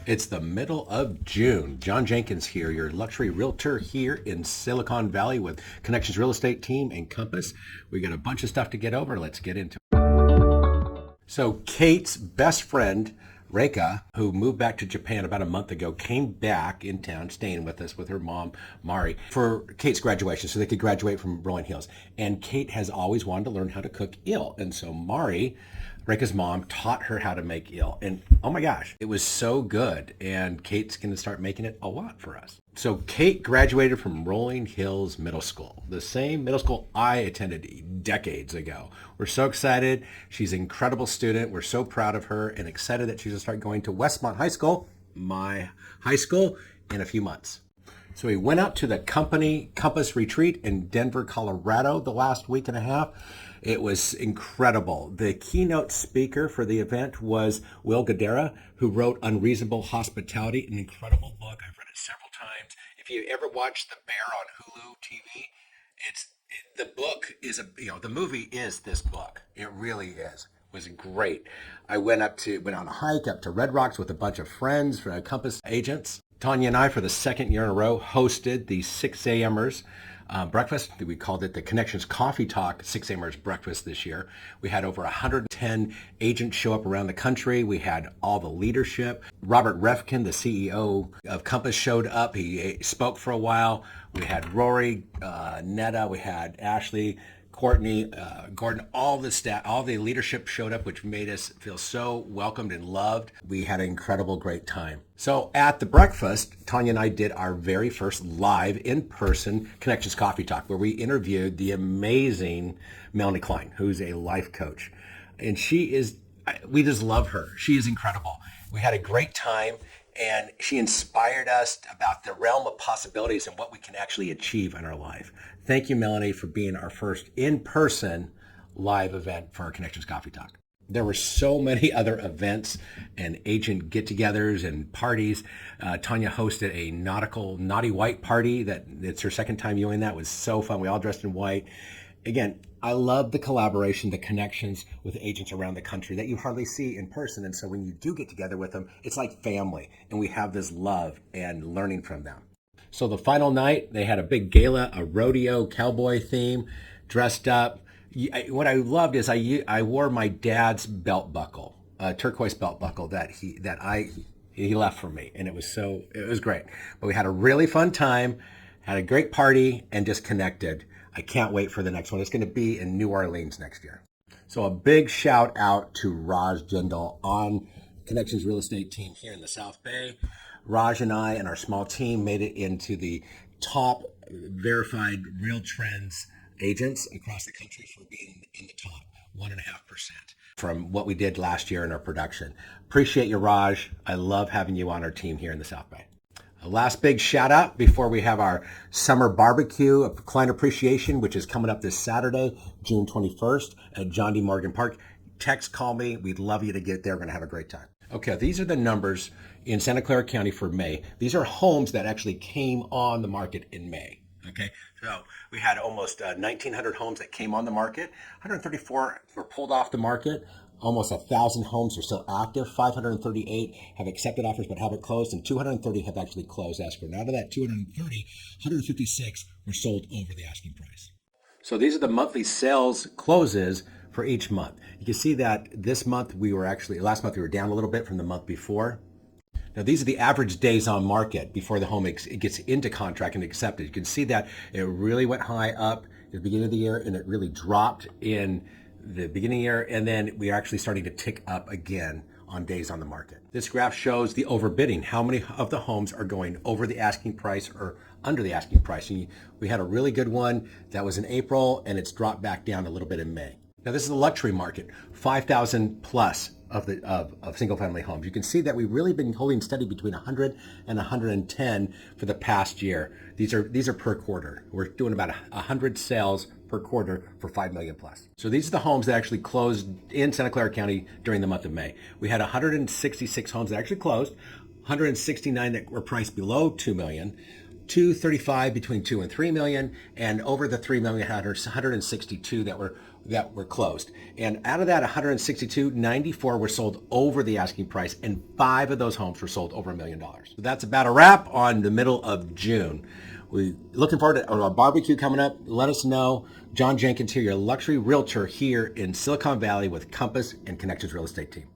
It's the middle of June. John Jenkins here, your luxury realtor here in Silicon Valley with Connections Real Estate Team and Compass. We got a bunch of stuff to get over. Let's get into it. So Kate's best friend, Reka, who moved back to Japan about a month ago, came back in town, staying with us with her mom, Mari, for Kate's graduation, so they could graduate from Rolling Hills. And Kate has always wanted to learn how to cook eel. And so Mari, Reka's mom, taught her how to make eel. And oh my gosh, it was so good. And Kate's going to start making it a lot for us. So Kate graduated from Rolling Hills Middle School, the same middle school I attended decades ago. We're so excited. She's an incredible student. We're so proud of her and excited that she's going to start going to Westmont High School, my high school, in a few months. So we went out to the company Compass retreat in Denver, Colorado the last week and a half. It was incredible. The keynote speaker for the event was Will Guidara, who wrote Unreasonable Hospitality, an incredible book. I've read it several times. If you ever watched The Bear on Hulu TV, the book is the movie is this book. It really is. It was great. I went on a hike up to Red Rocks with a bunch of friends, Compass agents. Tanya and I, for the second year in a row, hosted the 6 a.m.ers breakfast. We called it the Connections Coffee Talk 6 a.m.ers breakfast this year. We had over 110 agents show up around the country. We had all the leadership. Robert Refkin, the CEO of Compass, showed up. He spoke for a while. We had Rory, Netta, we had Ashley, Courtney, Gordon, all the staff, all the leadership showed up, which made us feel so welcomed and loved. We had an incredible, great time. So at the breakfast, Tanya and I did our very first live in-person Connections Coffee Talk, where we interviewed the amazing Melanie Klein, who's a life coach. And we just love her. She is incredible. We had a great time. And she inspired us about the realm of possibilities and what we can actually achieve in our life. Thank you, Melanie, for being our first in-person live event for our Connections Coffee Talk. There were so many other events and agent get-togethers and parties. Tanya hosted a naughty white party. It's her second time doing that. It was so fun. We all dressed in white. Again, I love the collaboration, the connections with agents around the country that you hardly see in person. And so when you do get together with them, it's like family. And we have this love and learning from them. So the final night, they had a big gala, a rodeo cowboy theme, dressed up. What I loved is I wore my dad's belt buckle, a turquoise belt buckle that he left for me. And it was great. But we had a really fun time, had a great party, and just connected. I can't wait for the next one. It's going to be in New Orleans next year. So a big shout out to Raj Jindal on Connections Real Estate Team here in the South Bay. Raj and I and our small team made it into the top verified Real Trends agents across the country for being in the top 1.5% from what we did last year in our production. Appreciate you, Raj. I love having you on our team here in the South Bay. A last big shout out before we have our summer barbecue of client appreciation, which is coming up this Saturday, June 21st at John D. Morgan Park. Text, call me. We'd love you to get there. We're going to have a great time. Okay, these are the numbers in Santa Clara County for May. These are homes that actually came on the market in May. Okay, so we had almost 1,900 homes that came on the market. 134 were pulled off the market. Almost 1,000 homes are still active. 538 have accepted offers but haven't closed, and 230 have actually closed as for. Now, out of that 230, 156 were sold over the asking price. So these are the monthly sales closes for each month. You can see that last month we were down a little bit from the month before. Now, these are the average days on market before the home it gets into contract and accepted. You can see that it really went high up at the beginning of the year, and it really dropped in the beginning of the year, and then we are actually starting to tick up again on days on the market. This graph shows the overbidding, how many of the homes are going over the asking price or under the asking price. And we had a really good one that was in April, and it's dropped back down a little bit in May. Now, this is the luxury market, 5,000 plus of single-family homes. You can see that we've really been holding steady between 100 and 110 for the past year. These are per quarter. We're doing about 100 sales per quarter for 5 million plus. So these are the homes that actually closed in Santa Clara County during the month of May. We had 166 homes that actually closed, 169 that were priced below 2 million, 235 between 2 and 3 million, and over the 3 million, 162 that were that were closed. And out of that 162, 94 were sold over the asking price, and 5 of those homes were sold over $1 million. So that's about a wrap on the middle of June. We're looking forward to our barbecue coming up. Let us know. John Jenkins here, your luxury realtor here in Silicon Valley with Compass and Connections Real Estate Team.